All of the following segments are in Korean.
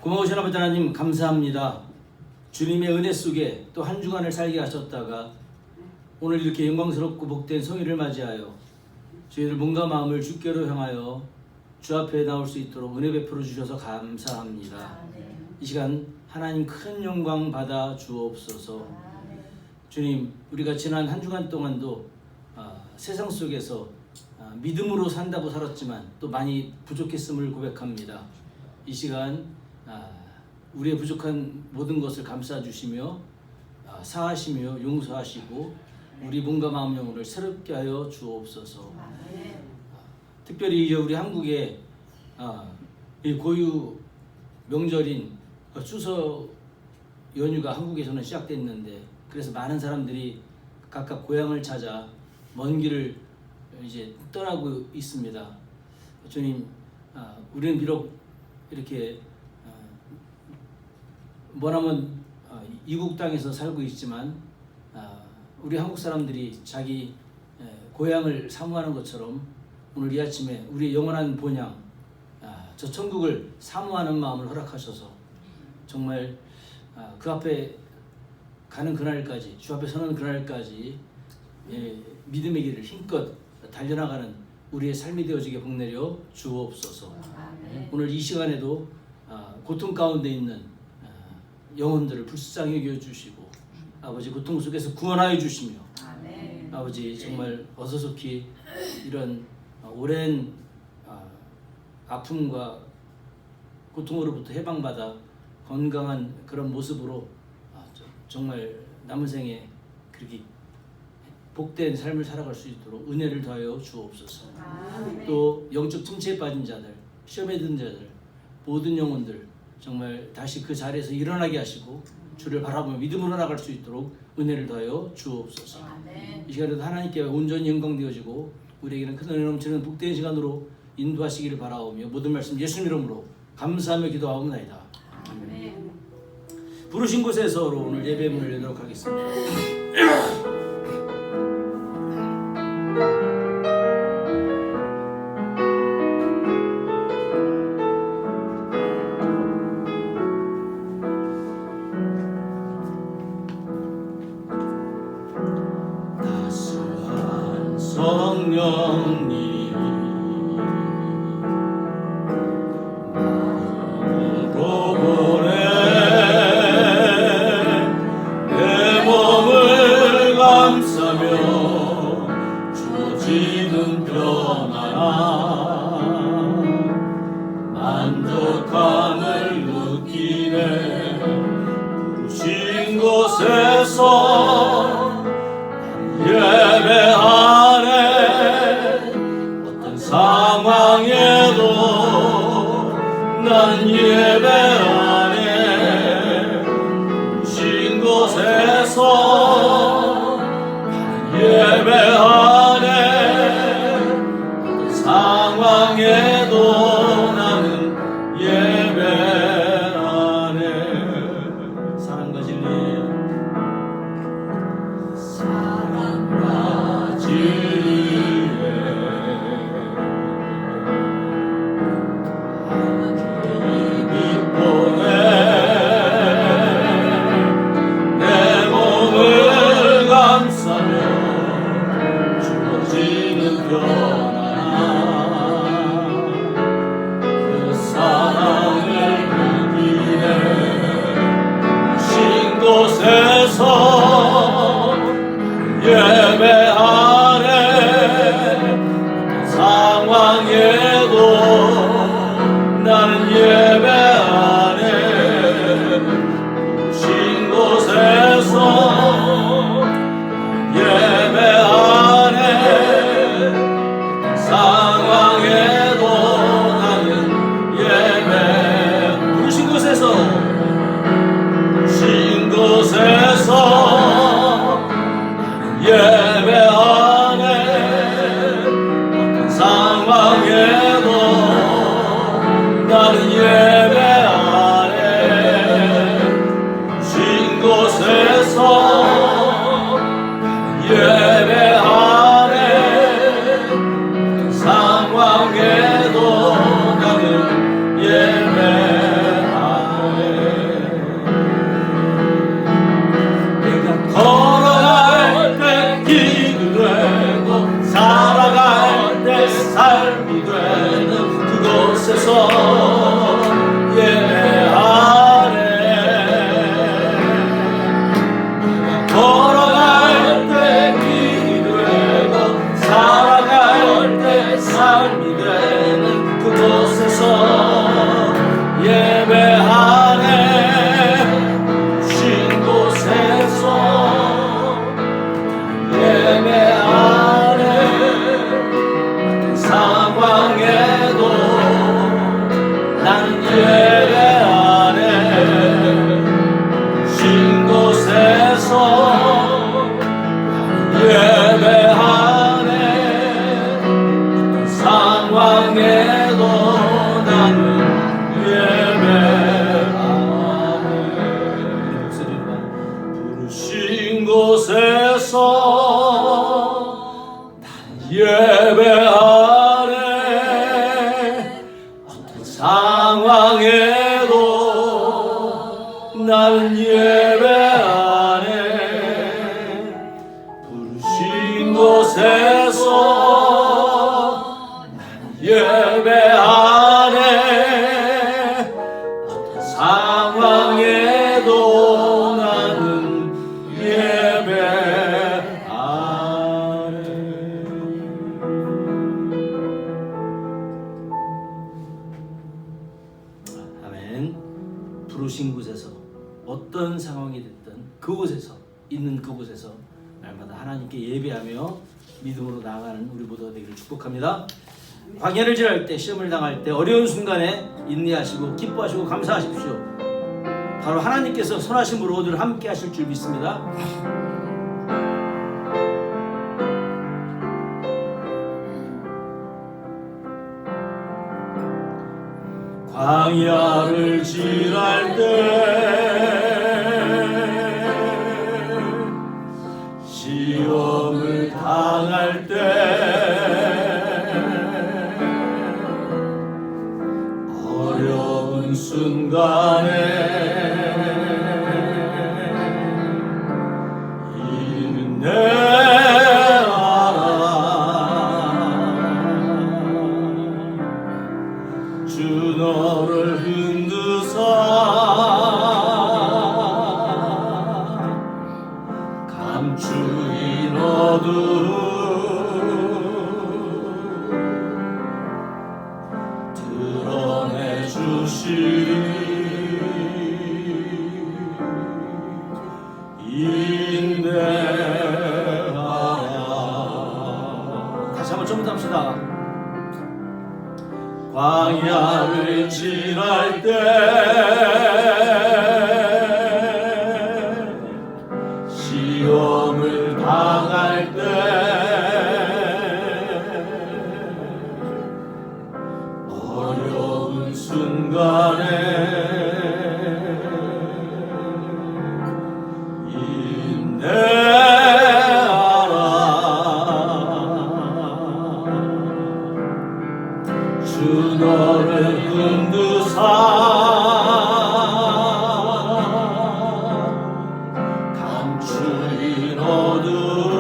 고마우신 아버지 하나님 감사합니다. 주님의 은혜 속에 또 한 주간을 살게 하셨다가 오늘 이렇게 영광스럽고 복된 성일을 맞이하여 저희들 몸과 마음을 주께로 향하여 주 앞에 나올 수 있도록 은혜 베풀어 주셔서 감사합니다. 이 시간 하나님 큰 영광 받아 주옵소서. 주님, 우리가 지난 한 주간 동안도 세상 속에서 믿음으로 산다고 살았지만 또 많이 부족했음을 고백합니다. 이 시간 우리의 부족한 모든 것을 감싸주시며 사하시며 용서하시고 우리 몸과 마음 영혼을 새롭게 하여 주옵소서. 특별히 이제 우리 한국에 이 고유 명절인 추석 연휴가 한국에서는 시작됐는데, 그래서 많은 사람들이 각각 고향을 찾아 먼 길을 이제 떠나고 있습니다. 주님, 우리는 비록 이렇게 머나먼 이국 땅에서 살고 있지만 우리 한국 사람들이 자기 고향을 사모하는 것처럼 오늘 이 아침에 우리의 영원한 본향, 저 천국을 사모하는 마음을 허락하셔서 정말 그 앞에 가는 그날까지, 주 앞에 서는 그날까지 믿음의 길을 힘껏 달려나가는 우리의 삶이 되어지게 복내려 주옵소서. 오늘 이 시간에도 고통 가운데 있는 영혼들을 불쌍히 여겨주시고 아버지 고통 속에서 구원하여 주시며 아버지 정말 어서속히 이런 오랜 아픔과 고통으로부터 해방받아 건강한 그런 모습으로 정말 남은 생에 그렇게 복된 삶을 살아갈 수 있도록 은혜를 더하여 주옵소서. 또 영적 침체에 빠진 자들, 시험에 든 자들, 모든 영혼들 정말 다시 그 자리에서 일어나게 하시고 주를 바라보며 믿음으로 나갈 수 있도록 은혜를 더하여 주옵소서. 이 시간에도 하나님께 온전히 영광되어지고 우리에게는 큰 은혜 넘치는 복된 시간으로 인도하시기를 바라오며 모든 말씀 예수 이름으로 감사하며 기도하옵나이다. 아멘. 부르신 곳에서 오늘 예배 문을 열도록 하겠습니다. 따스한 성령님 주어지는 편안함 만족함을 느끼네. 부르신 곳에서 예배하네. 어떤 상황에도 난 예배하네. 부르신 곳에서 예배하네. 어떤 상황에도 나는 예배하네. 사랑과 진리, 사랑과 진리에 함께 입보내. 내 몸을 감싸며 주어지는 편안함 그 사랑을 느끼네. 신 곳에서 예배하네. 상황에도 나는 예배하네. 신 곳에서 예배하네. 상황에도 나는 예배. 부르신 곳에서, 부르신 곳에서 예배하네. 어떤 상황에도 나는 예배하네. 부르신 곳에서 예배하네. 상황에도 나는 예배하네. 상황에도 나는 예배하네. 부르신 곳에서 나는 예배하네. 어떤 상황에도 나는 예배하네. 아멘. 부르신 곳에서 어떤 상황이 됐든 그곳에서 있는 그곳에서 날마다 하나님께 예배하며 믿음으로 나아가는 우리 모두가 되기를 축복합니다. 광야를 지날 때, 시험을 당할 때, 어려운 순간에 인내하시고 기뻐하시고 감사하십시오. 바로 하나님께서 선하심으로 늘 함께 하실 줄 믿습니다. 광야를 지날 때, 시험을 당할 때, 어려운 순간에 인내하라. 주 너를 흔드사 감추인 어두움 드러내 주시리. 인내하라. 다시 한번 좀 더 합시다. 광야를 지날 때, 시험을 당할 때, 어려운 순간에 주 너를 흔드사 감추인 어두움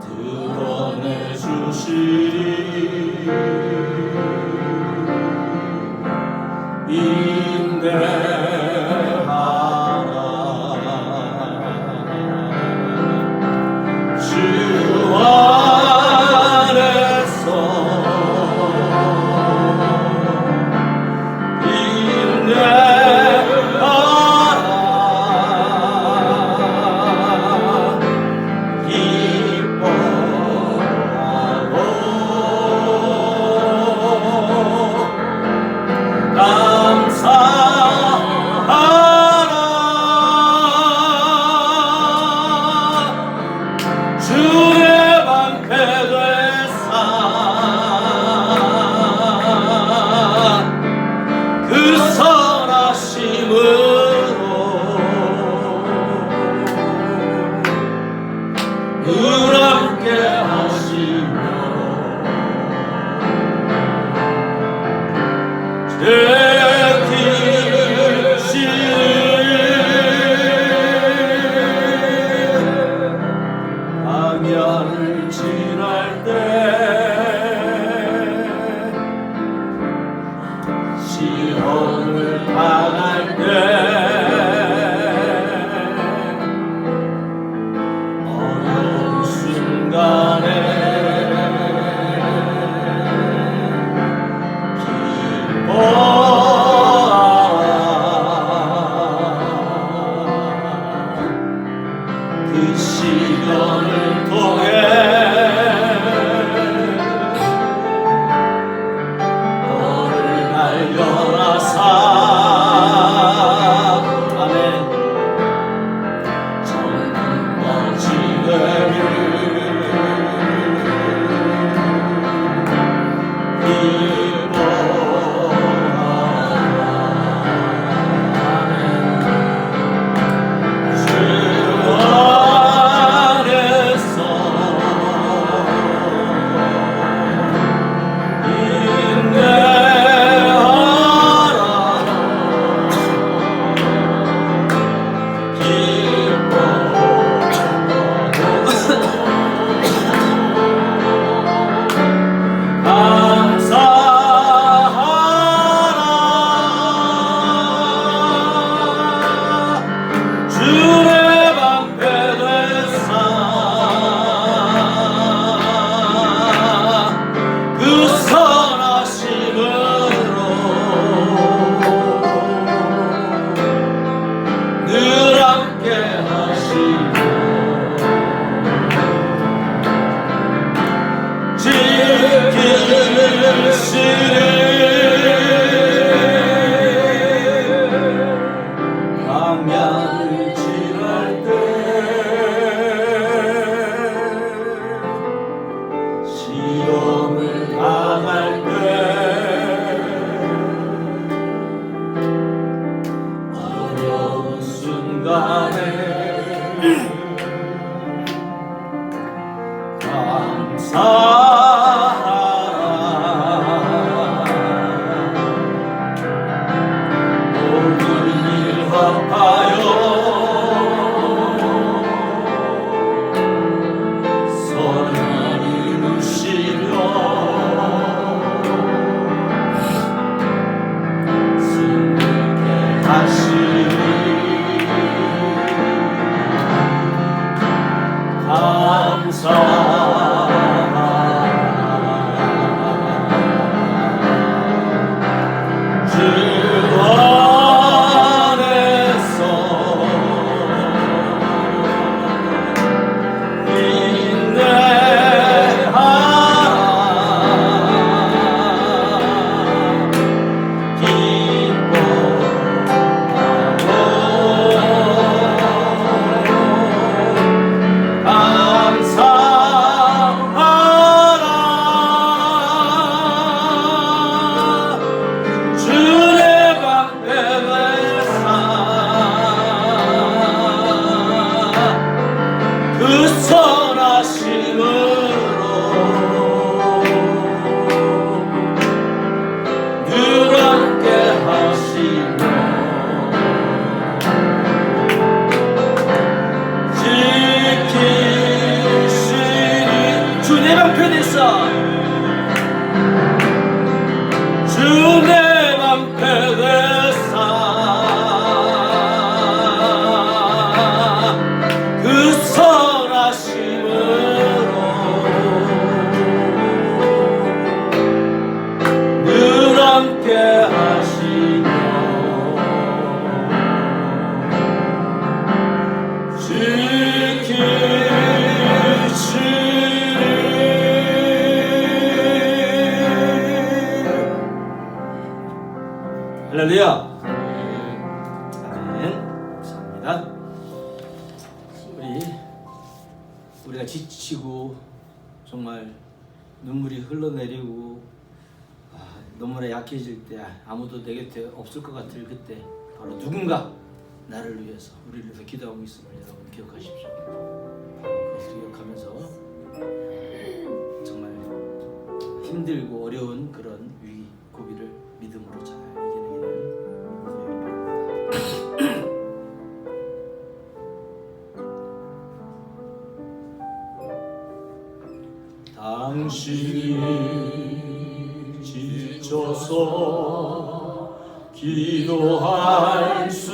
드러내 주시리. 인내하라. 주 안에서 인내하라. 기뻐하고 광야를 지날 때 시험을 당할 때 어려운 순간에 감사하라. 모든 일 합하여 선을 이루시며 승리케 하시니 감사하라. 주 안에서 그 선하심으로 늘 함께 하시며 지키시니 주 내 방편에 있어. 주 내 방편에 있어. 그 선하심으로 늘 함께 하시며 지키시니. 할렐루야. 아멘. 감사합니다. 우리가 지치고 정말 눈물이 흘러내리고 너무나 약해질 때 아무도 내 곁에 없을 것 같을 그때 바로 누군가 나를 위해서 우리를 위해서 기도하고 있음을 여러분 기억하십시오. 바로 그것을 기억하면서 정말 힘들고 어려운 그런 위기 고비를 믿음으로 잘 이겨내기를 당신이 지쳐서 기도할 수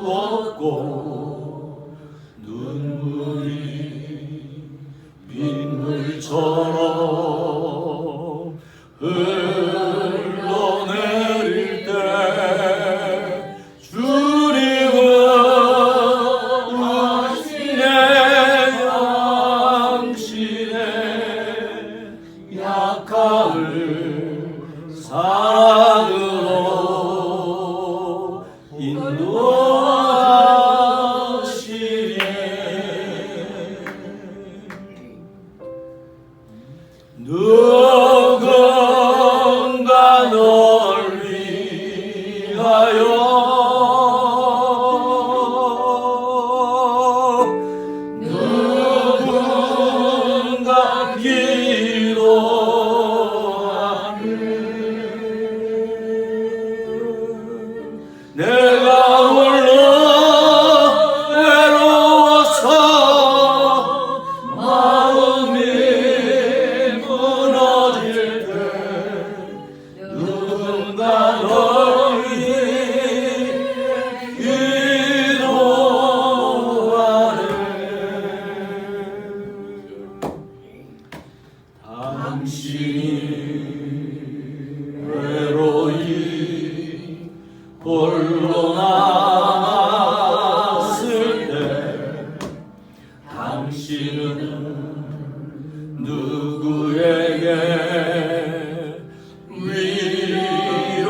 없고 눈물이 빗물처럼 흘러내릴 때 주님은 약함을 사랑으로 인도하시네. 누군가 널 위하여 누군가 내가 홀로 외로워서 마음이 무너질 때 누군가 널 위해 기도하네. 당신이 외로이 홀로 남았을 때 당신은 누구의 누구에게 위로를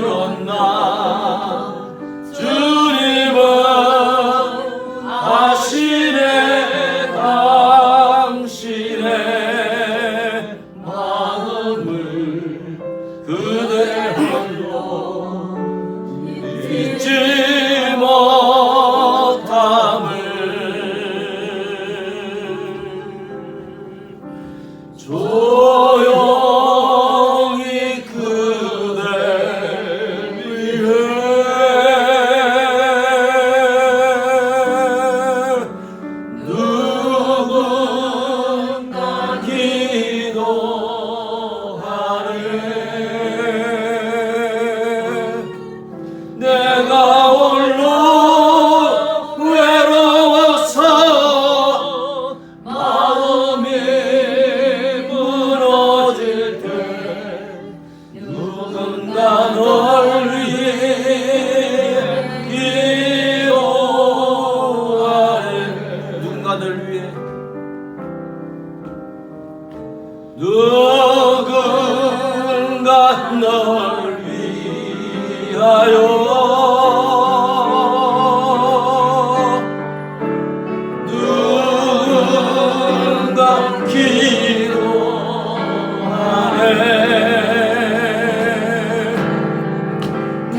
얻나. 주님은 하시네 당신의 마음을 그대로 잊지 못함을. 조용히 그댈 위해 누군가 기도하네. 내가 홀로 외로워서 마음이 무너질 때 누군가 널 위해 기도하네. 누군가 널 위해 누군가 널 위하여 누군가 기도하네.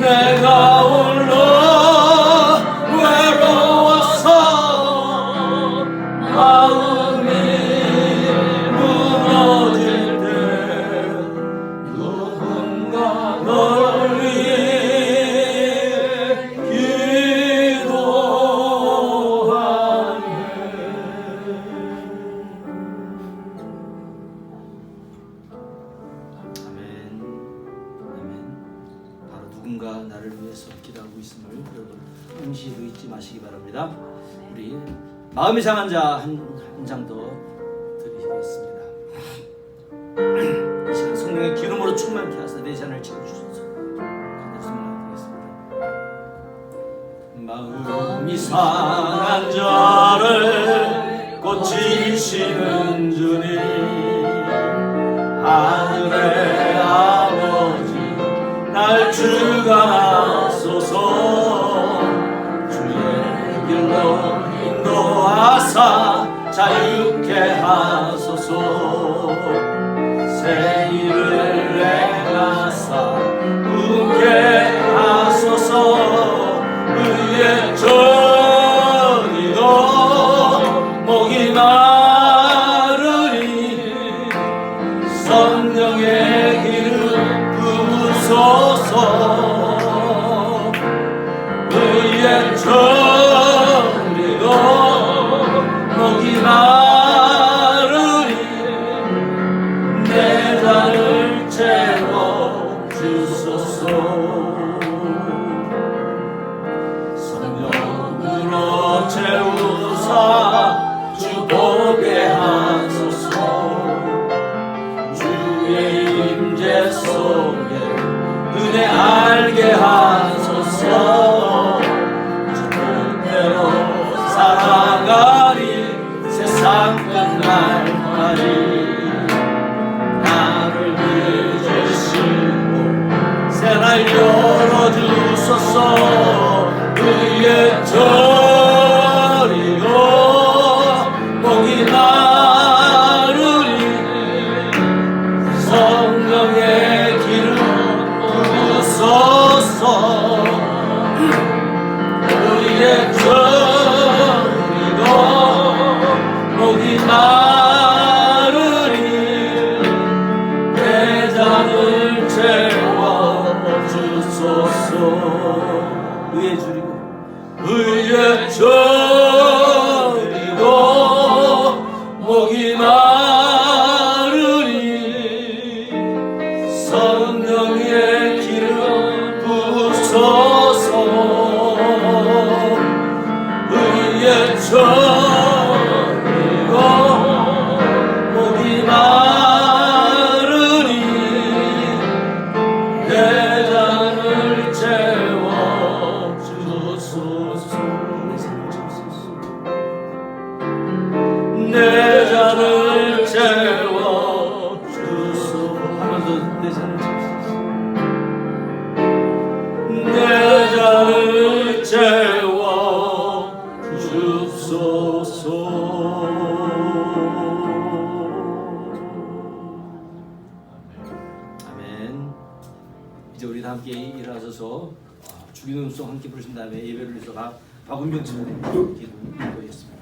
내가 홀로 외로워서 마음이 무너질 때 누군가 널 위해 기도하네. 아멘. 아멘. 바로 누군가 나를 위해서 기도하고 있음을 여러분 항시도 잊지 마시기 바랍니다. 우리 마음이 상한 자 한 장 더 드리겠습니다. 이 시간 성령의 기름으로 충만케 하사 내 잔을 채워주소서. 말씀드리겠습니다. 마음이 상한 자를 고치시는 주님, 하늘의 아버지 날 주관하소서. 주의 길로 인도하사 자유케 하소서. 새 일을 행하사 웃게 하소서. 의의 정의로 목이 마르니 성령의 기름 부으소서. 의의 정의로 목이 마르니 내 잔을 채워주소서. 성령으로 채우사 주 보게 하소서. 주의 임재 속에 은혜 알게 하소서. 주 뜻대로 살아가리 세상 끝날까지. 나를 믿으시고 새날 열어주소서. 의의 저리로 목이 마르니 성령의 기름 부으소서. 다 함께 일어서서 주기도 음성 함께 부르신 다음에 예배를 위해서 박운병 집사님 기도하겠습니다.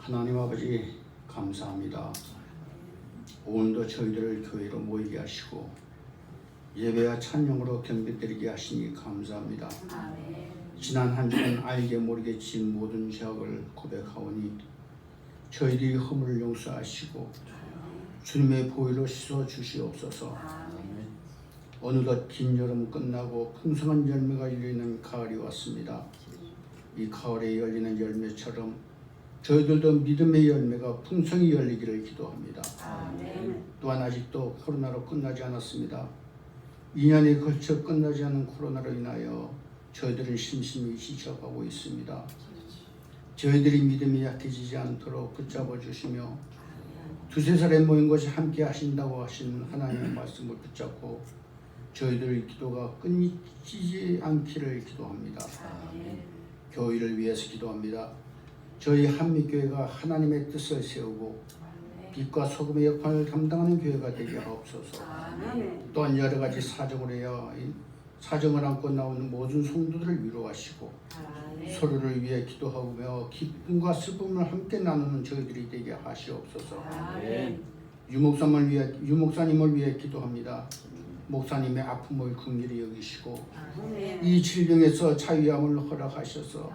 하나님 아버지 감사합니다. 오늘도 저희들을 교회로 모이게 하시고 예배와 찬양으로 경배드리게 하시니 감사합니다. 지난 한 주간 알게 모르게 지은 모든 죄악을 고백하오니 저희들이 허물을 용서하시고 주님의 보혈로 씻어 주시옵소서. 어느덧 긴 여름 끝나고 풍성한 열매가 열리는 가을이 왔습니다. 이 가을에 열리는 열매처럼 저희들도 믿음의 열매가 풍성히 열리기를 기도합니다. 또한 아직도 코로나로 끝나지 않았습니다. 2년에 걸쳐 끝나지 않은 코로나로 인하여 저희들은 심심히 지쳐가고 있습니다. 저희들이 믿음이 약해지지 않도록 붙잡아 주시며 두세 살에 모인 것이 함께 하신다고 하신 하나님의 말씀을 붙잡고 저희들의 기도가 끊이지 않기를 기도합니다. 교회를 위해서 기도합니다. 저희 한미교회가 하나님의 뜻을 세우고 빛과 소금의 역할을 담당하는 교회가 되게 하옵소서. 또한 여러 가지 사정을 안고 나오는 모든 성도들을 위로하시고 서로를 위해 기도하며 기쁨과 슬픔을 함께 나누는 저희들이 되게 하시옵소서. 유목사님을 위해 기도합니다. 목사님의 아픔을 긍휼히 여기시고 이 질병에서 자유함을 허락하셔서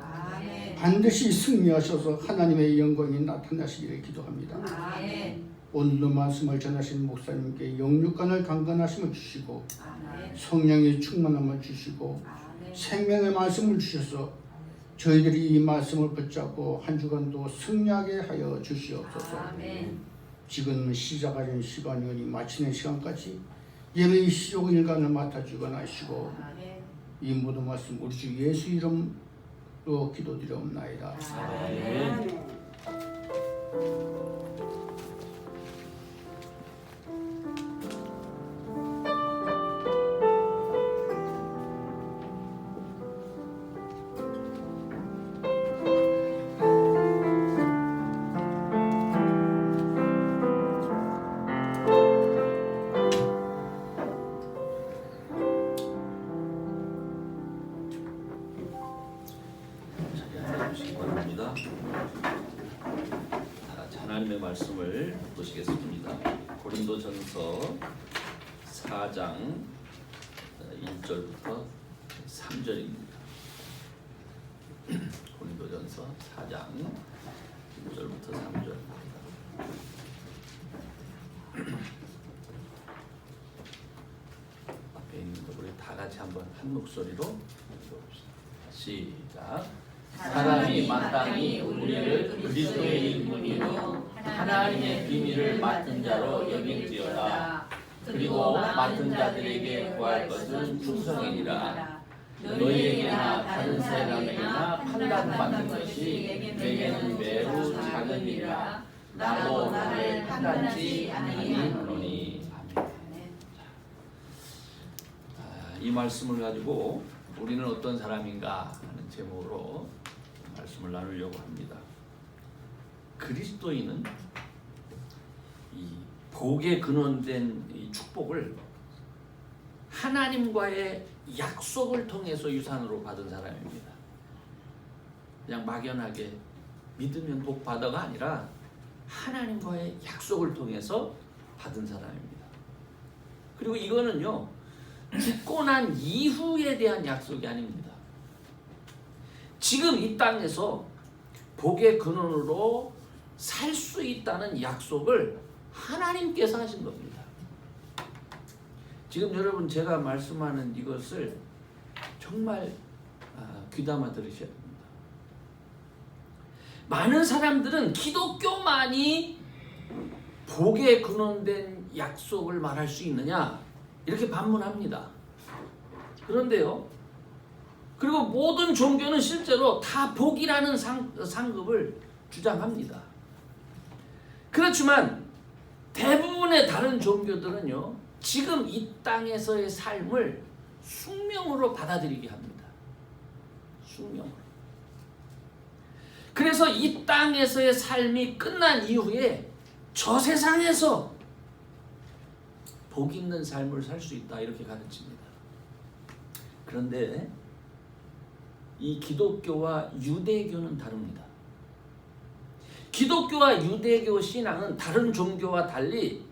반드시 승리하셔서 하나님의 영광이 나타나시기를 기도합니다. 오늘도 말씀을 전하신 목사님께 영육간을 강건하심을 주시고 성령의 충만함을 주시고 생명의 말씀을 주셔서 저희들이 이 말씀을 붙잡고 한 주간도 승리하게 하여 주시옵소서. 지금 시작하는 시간이니 마치는 시간까지 예배의 시종 일관을 맡아주거나 하시고 이 모든 말씀 우리 주 예수 이름으로 기도드리옵나이다. 아멘. 하나님의 말씀을 보시겠습니다. 고린도전서 4장 1절부터 3절입니다. 고린도전서 4장 1절부터 3절. 앞에 있는 거 우리 다 같이 한번 한 목소리로 읽어봅시다. 시작. 사람이 마땅히 우리를 그리스도의 일꾼이요 하나님의 비밀을 맡은 자로 여길지어다. 그리고 맡은 자들에게 구할 것은 충성이니라. 너희에게나 다른 사람에게나 판단받는 것이 내게는 매우 작은 일이라. 나도 나를 판단치 아니하노니. 이 말씀을 가지고 우리는 어떤 사람인가 하는 제목으로 말씀을 나누려고 합니다. 그리스도인은 이 복에 근원된 이 축복을 하나님과의 약속을 통해서 유산으로 받은 사람입니다. 그냥 막연하게 믿으면 복 받아가 아니라 하나님과의 약속을 통해서 받은 사람입니다. 그리고 이거는요, 죽고 난 이후에 대한 약속이 아닙니다. 지금 이 땅에서 복의 근원으로 살 수 있다는 약속을 하나님께서 하신 겁니다. 지금 여러분 제가 말씀하는 이것을 정말 귀담아 들으셔야 됩니다. 많은 사람들은 기독교만이 복에 근원된 약속을 말할 수 있느냐 이렇게 반문합니다. 그런데요, 그리고 모든 종교는 실제로 다 복이라는 상급을 주장합니다. 그렇지만 대부분의 다른 종교들은요, 지금 이 땅에서의 삶을 숙명으로 받아들이게 합니다. 숙명으로. 그래서 이 땅에서의 삶이 끝난 이후에 저 세상에서 복 있는 삶을 살 수 있다 이렇게 가르칩니다. 그런데 이 기독교와 유대교는 다릅니다. 기독교와 유대교 신앙은 다른 종교와 달리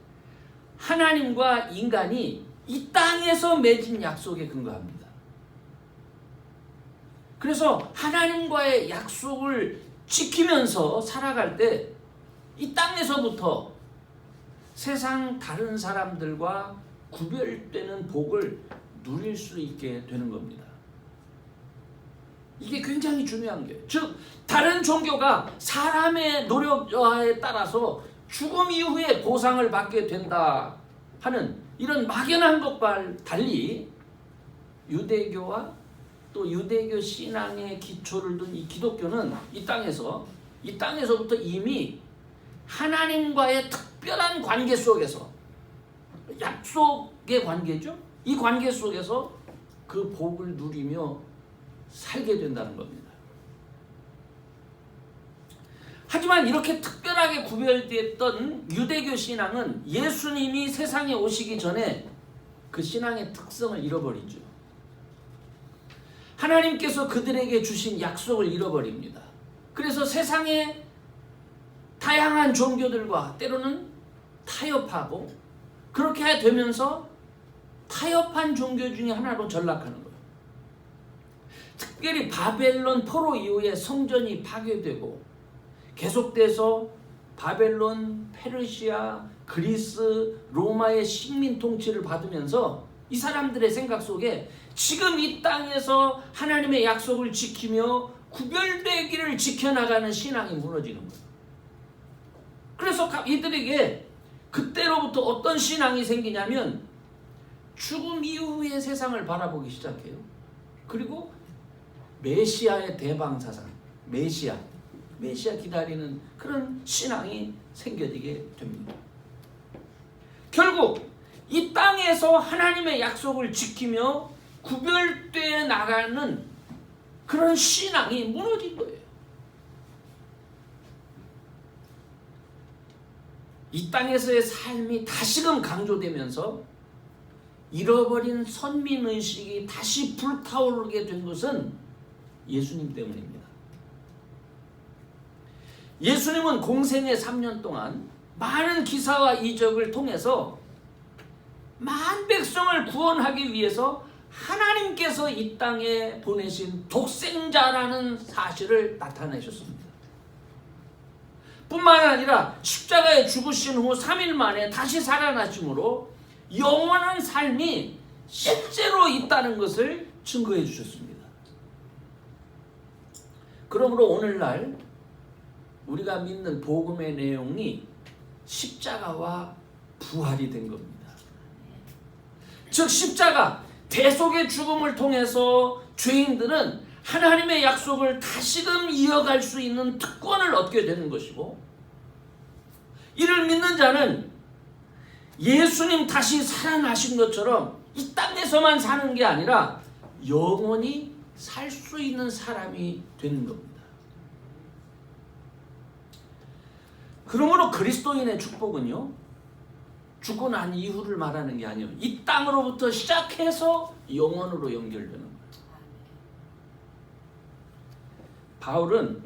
하나님과 인간이 이 땅에서 맺은 약속에 근거합니다. 그래서 하나님과의 약속을 지키면서 살아갈 때 이 땅에서부터 세상 다른 사람들과 구별되는 복을 누릴 수 있게 되는 겁니다. 이게 굉장히 중요한 거예요. 즉 다른 종교가 사람의 노력에 따라서 죽음 이후에 보상을 받게 된다 하는 이런 막연한 것과 달리 유대교와 또 유대교 신앙의 기초를 둔 이 기독교는 이 땅에서부터 이미 하나님과의 특별한 관계 속에서, 약속의 관계죠. 이 관계 속에서 그 복을 누리며 살게 된다는 겁니다. 하지만 이렇게 특별하게 구별됐던 유대교 신앙은 예수님이 세상에 오시기 전에 그 신앙의 특성을 잃어버리죠. 하나님께서 그들에게 주신 약속을 잃어버립니다. 그래서 세상의 다양한 종교들과 때로는 타협하고, 그렇게 되면서 타협한 종교 중에 하나로 전락하는 거예요. 특별히 바벨론 포로 이후에 성전이 파괴되고 계속돼서 바벨론, 페르시아, 그리스, 로마의 식민 통치를 받으면서 이 사람들의 생각 속에 지금 이 땅에서 하나님의 약속을 지키며 구별되기를 지켜나가는 신앙이 무너지는 거예요. 그래서 이들에게 그때로부터 어떤 신앙이 생기냐면 죽음 이후의 세상을 바라보기 시작해요. 그리고 메시아의 대방사상, 메시아 기다리는 그런 신앙이 생겨지게 됩니다. 결국 이 땅에서 하나님의 약속을 지키며 구별되어 나가는 그런 신앙이 무너진 거예요. 이 땅에서의 삶이 다시금 강조되면서 잃어버린 선민의식이 다시 불타오르게 된 것은 예수님 때문입니다. 예수님은 공생의 3년 동안 많은 기사와 이적을 통해서 만 백성을 구원하기 위해서 하나님께서 이 땅에 보내신 독생자라는 사실을 나타내셨습니다. 뿐만 아니라 십자가에 죽으신 후 3일 만에 다시 살아나심으로 영원한 삶이 실제로 있다는 것을 증거해 주셨습니다. 그러므로 오늘날 우리가 믿는 복음의 내용이 십자가와 부활이 된 겁니다. 즉 십자가, 대속의 죽음을 통해서 죄인들은 하나님의 약속을 다시금 이어갈 수 있는 특권을 얻게 되는 것이고, 이를 믿는 자는 예수님 다시 살아나신 것처럼 이 땅에서만 사는 게 아니라 영원히 살 수 있는 사람이 되는 겁니다. 그러므로 그리스도인의 축복은요, 죽고 난 이후를 말하는 게 아니에요. 이 땅으로부터 시작해서 영원으로 연결되는 거예요. 바울은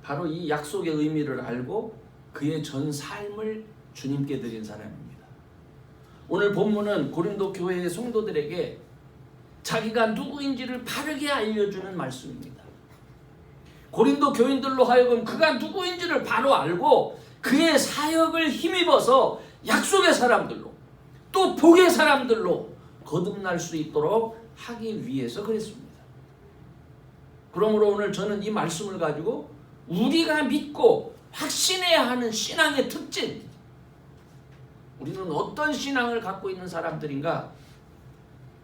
바로 이 약속의 의미를 알고 그의 전 삶을 주님께 드린 사람입니다. 오늘 본문은 고린도 교회의 성도들에게 자기가 누구인지를 바르게 알려주는 말씀입니다. 고린도 교인들로 하여금 그가 누구인지를 바로 알고 그의 사역을 힘입어서 약속의 사람들로, 또 복의 사람들로 거듭날 수 있도록 하기 위해서 그랬습니다. 그러므로 오늘 저는 이 말씀을 가지고 우리가 믿고 확신해야 하는 신앙의 특징, 우리는 어떤 신앙을 갖고 있는 사람들인가,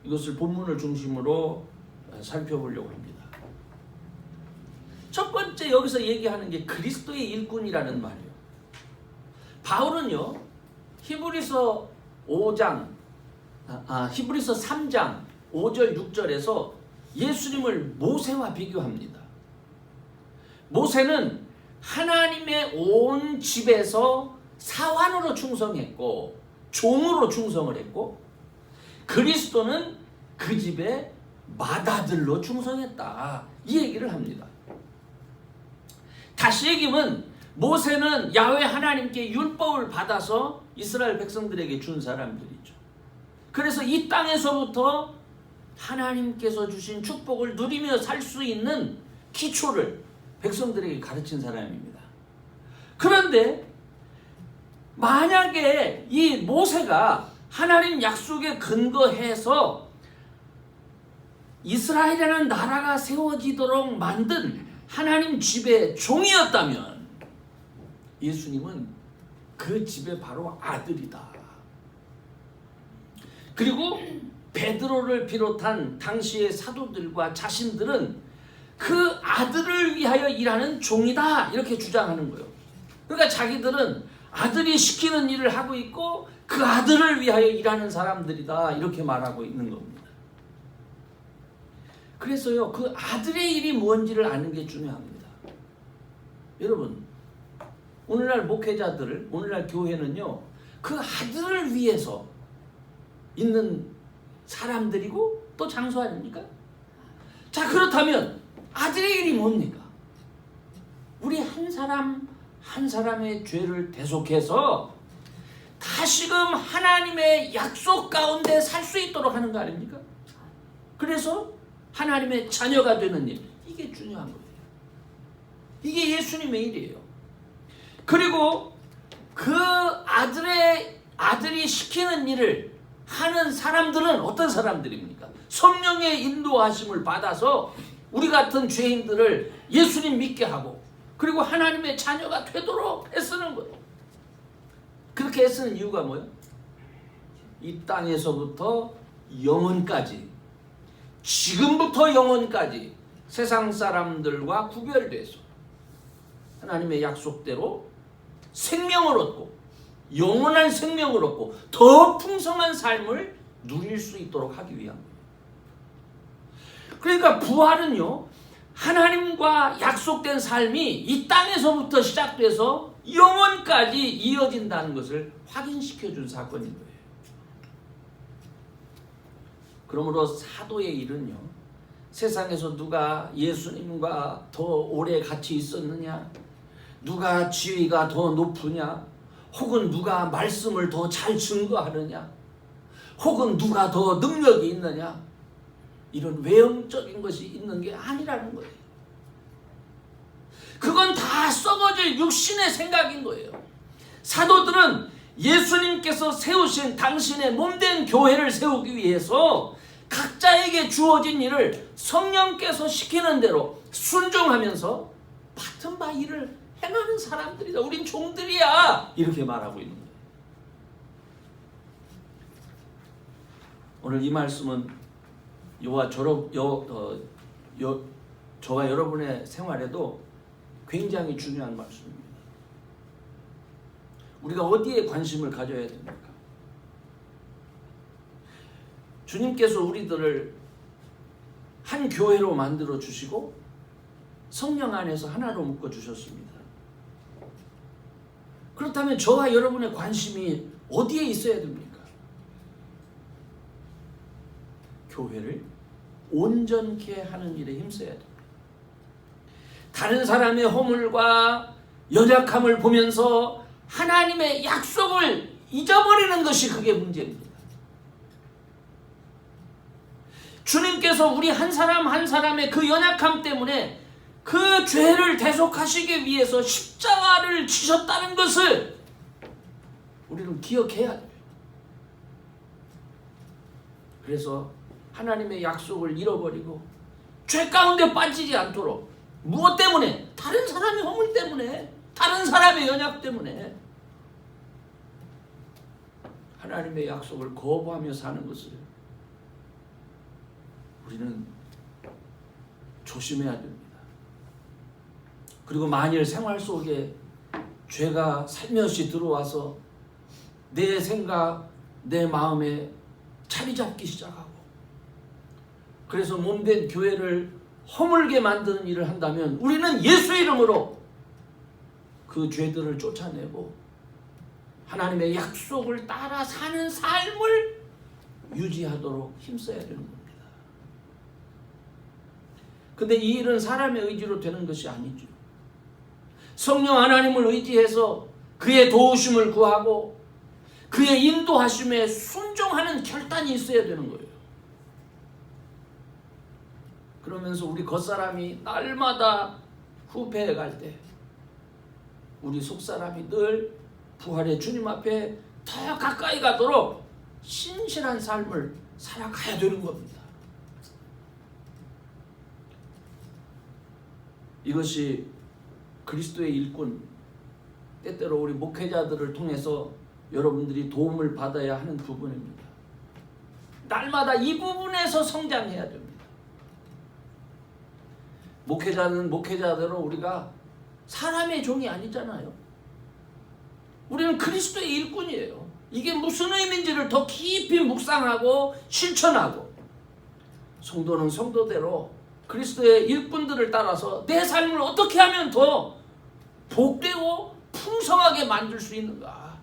이것을 본문을 중심으로 살펴보려고 합니다. 첫 번째 여기서 얘기하는 게 그리스도의 일꾼이라는 말이에요. 바울은요, 히브리서 3장 5절 6절에서 예수님을 모세와 비교합니다. 모세는 하나님의 온 집에서 사환으로 충성했고 종으로 충성을 했고, 그리스도는 그 집의 맏아들로 충성했다, 이 얘기를 합니다. 다시 얘기하면 모세는 야훼 하나님께 율법을 받아서 이스라엘 백성들에게 준 사람들이죠. 그래서 이 땅에서부터 하나님께서 주신 축복을 누리며 살 수 있는 기초를 백성들에게 가르친 사람입니다. 그런데 만약에 이 모세가 하나님 약속에 근거해서 이스라엘이라는 나라가 세워지도록 만든 하나님 집의 종이었다면 예수님은 그 집의 바로 아들이다. 그리고 베드로를 비롯한 당시의 사도들과 자신들은 그 아들을 위하여 일하는 종이다, 이렇게 주장하는 거예요. 그러니까 자기들은 아들이 시키는 일을 하고 있고 그 아들을 위하여 일하는 사람들이다, 이렇게 말하고 있는 겁니다. 그래서요, 그 아들의 일이 뭔지를 아는 게 중요합니다. 여러분, 오늘날 목회자들, 오늘날 교회는요, 그 아들을 위해서 있는 사람들이고 또 장소 아닙니까? 자, 그렇다면 아들의 일이 뭡니까? 우리 한 사람 한 사람의 죄를 대속해서 다시금 하나님의 약속 가운데 살 수 있도록 하는 거 아닙니까? 그래서 하나님의 자녀가 되는 일, 이게 중요한 거예요. 이게 예수님의 일이에요. 그리고 그 아들이 시키는 일을 하는 사람들은 어떤 사람들입니까? 성령의 인도하심을 받아서 우리 같은 죄인들을 예수님 믿게 하고, 그리고 하나님의 자녀가 되도록 애쓰는 거예요. 그렇게 애쓰는 이유가 뭐예요? 이 땅에서부터 영원까지, 지금부터 영원까지 세상 사람들과 구별돼서 하나님의 약속대로 생명을 얻고 영원한 생명을 얻고 더 풍성한 삶을 누릴 수 있도록 하기 위한 거예요. 그러니까 부활은요, 하나님과 약속된 삶이 이 땅에서부터 시작돼서 영원까지 이어진다는 것을 확인시켜준 사건인 거예요. 그러므로 사도의 일은요, 세상에서 누가 예수님과 더 오래 같이 있었느냐, 누가 지위가 더 높으냐, 혹은 누가 말씀을 더 잘 증거하느냐, 혹은 누가 더 능력이 있느냐, 이런 외형적인 것이 있는 게 아니라는 거예요. 그건 다 썩어질 육신의 생각인 거예요. 사도들은 예수님께서 세우신 당신의 몸된 교회를 세우기 위해서 각자에게 주어진 일을 성령께서 시키는 대로 순종하면서 맡은 바 일을 행하는 사람들이다. 우린 종들이야. 이렇게 말하고 있는 거예요. 오늘 이 말씀은 저와 여러분의 생활에도 굉장히 중요한 말씀입니다. 우리가 어디에 관심을 가져야 됩니까? 주님께서 우리들을 한 교회로 만들어 주시고 성령 안에서 하나로 묶어 주셨습니다. 그렇다면 저와 여러분의 관심이 어디에 있어야 됩니까? 교회를 온전케 하는 일에 힘써야 됩니다. 다른 사람의 허물과 연약함을 보면서 하나님의 약속을 잊어버리는 것이 그게 문제입니다. 주님께서 우리 한 사람 한 사람의 그 연약함 때문에 그 죄를 대속하시기 위해서 십자가를 지셨다는 것을 우리는 기억해야 돼요. 그래서 하나님의 약속을 잃어버리고 죄 가운데 빠지지 않도록, 무엇 때문에? 다른 사람의 허물 때문에, 다른 사람의 연약 때문에 하나님의 약속을 거부하며 사는 것을 우리는 조심해야 됩니다. 그리고 만일 생활 속에 죄가 살며시 들어와서 내 생각, 내 마음에 자리 잡기 시작하고, 그래서 몸된 교회를 허물게 만드는 일을 한다면 우리는 예수 이름으로 그 죄들을 쫓아내고 하나님의 약속을 따라 사는 삶을 유지하도록 힘써야 되는 겁니다. 근데 이 일은 사람의 의지로 되는 것이 아니죠. 성령 하나님을 의지해서 그의 도우심을 구하고 그의 인도하심에 순종하는 결단이 있어야 되는 거예요. 그러면서 우리 겉사람이 날마다 후패해 갈 때 우리 속사람이 늘 부활의 주님 앞에 더 가까이 가도록 신실한 삶을 살아가야 되는 겁니다. 이것이 그리스도의 일꾼, 때때로 우리 목회자들을 통해서 여러분들이 도움을 받아야 하는 부분입니다. 날마다 이 부분에서 성장해야 됩니다. 목회자는 목회자대로 우리가 사람의 종이 아니잖아요. 우리는 그리스도의 일꾼이에요. 이게 무슨 의미인지를 더 깊이 묵상하고 실천하고, 성도는 성도대로 그리스도의 일꾼들을 따라서 내 삶을 어떻게 하면 더 복되고 풍성하게 만들 수 있는가,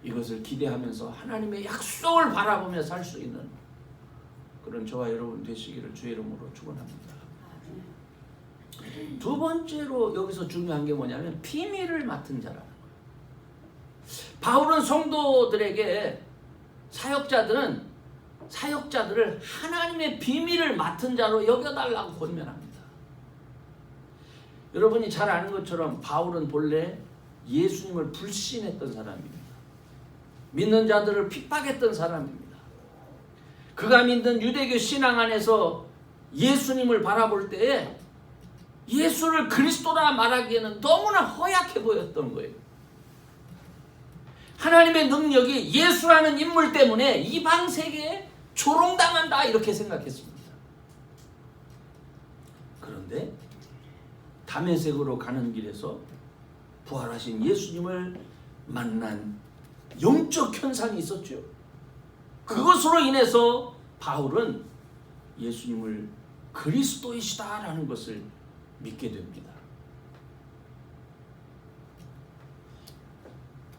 이것을 기대하면서 하나님의 약속을 바라보며 살 수 있는 그런 저와 여러분 되시기를 주의 이름으로 축원합니다. 두 번째로 여기서 중요한 게 뭐냐면 비밀을 맡은 자라는 거예요. 바울은 성도들에게 사역자들을 하나님의 비밀을 맡은 자로 여겨달라고 권면합니다. 여러분이 잘 아는 것처럼 바울은 본래 예수님을 불신했던 사람입니다. 믿는 자들을 핍박했던 사람입니다. 그가 믿는 유대교 신앙 안에서 예수님을 바라볼 때에 예수를 그리스도라 말하기에는 너무나 허약해 보였던 거예요. 하나님의 능력이 예수라는 인물 때문에 이방 세계에 조롱당한다, 이렇게 생각했습니다. 그런데 다메섹으로 가는 길에서 부활하신 예수님을 만난 영적 현상이 있었죠. 그것으로 인해서 바울은 예수님을 그리스도이시다라는 것을 믿게 됩니다.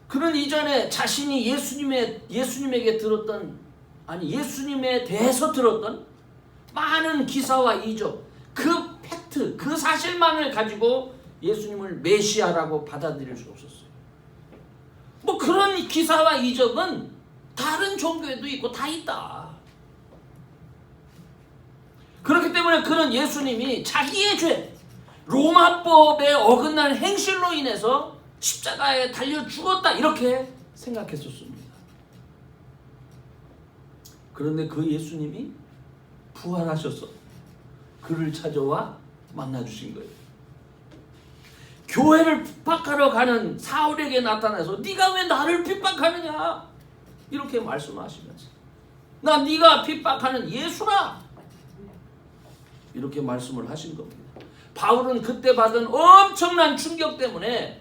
그는 이전에 자신이 예수님에게 들었던, 아니 예수님에 대해서 들었던 많은 기사와 이적, 그 팩트, 그 사실만을 가지고 예수님을 메시아라고 받아들일 수 없었어요. 뭐 그런 기사와 이적은 다른 종교에도 있고 다 있다. 그렇기 때문에 그는 예수님이 자기의 죄, 로마법에 어긋난 행실로 인해서 십자가에 달려 죽었다 이렇게 생각했었습니다. 그런데 그 예수님이 부활하셔서 그를 찾아와 만나주신 거예요. 교회를 핍박하러 가는 사울에게 나타나서 네가 왜 나를 핍박하느냐 이렇게 말씀하시면서 나 네가 핍박하는 예수라 이렇게 말씀을 하신 겁니다. 바울은 그때 받은 엄청난 충격 때문에